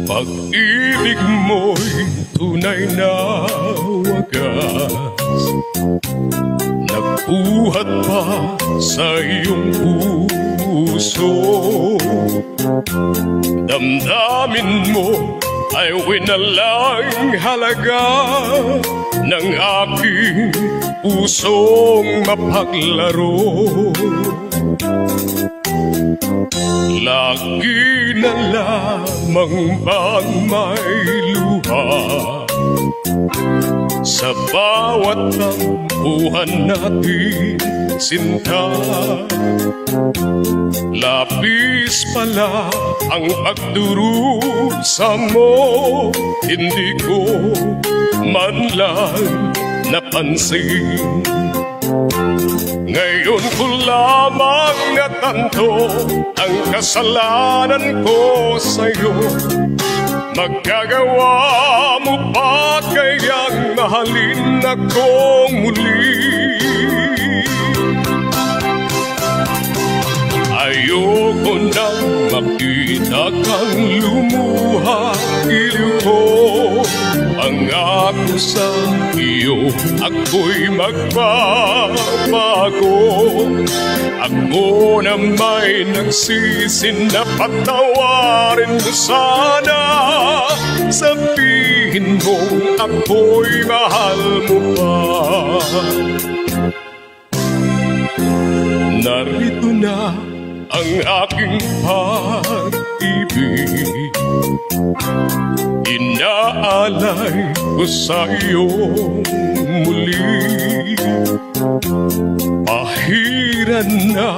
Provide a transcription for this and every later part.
Pag-ibig mo'y tunay na wagas, nagbuhat pa sa iyong puso. Damdamin mo ay winalang halaga ng aking pusong mapaglaro. Lagi na lamang bang may luha sa bawat tampuhan natin, sinta? Labis pala ang pagdurusa mo, hindi ko man lang napansin. Ngayon ko lamang natanto ang kasalanan ko sa'yo. Magagawa mo pa kayang mahalin akong muli? Ayoko nang makita kang lumuha, iliw ko. Pangako sa iyo, ako'y magbabago. Ako na may nagsisi na patawarin mo sana. Sabihin mo ako'y mahal mo pa. Narito na ang aking pag-ibig, inaalay ko sa iyo muli. Pahiran na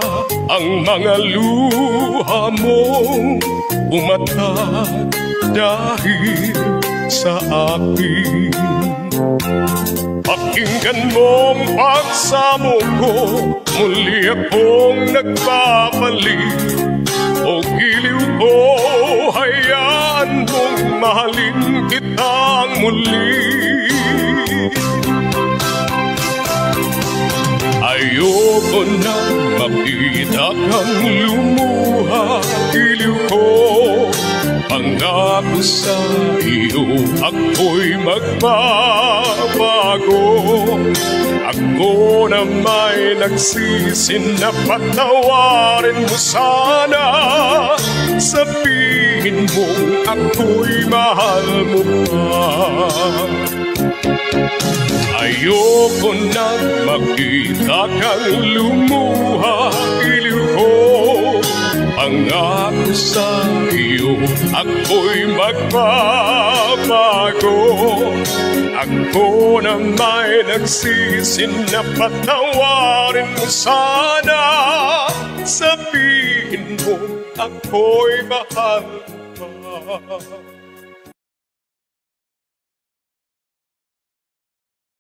ang mga luha mong umatat dahil sa akin. Pakinggan mong pagsamo ko, muli akong nagbabalik. O giliw ko, hayaan mong mahalin kitang muli. Ayoko na makita kang lumuha, giliw ko. Pangako sa iyo, ako'y magbabago. Ako na may nagsisi na patawarin mo sana. Sabihin mo ako'y mahal mo pa. Ayoko na makita kang lumuha, iliw ko. Pangako sa iyo, ako'y magbabago. Ako na may nagsisi na patawarin mo sana. Sabihin mo ako'y mahal mo pa.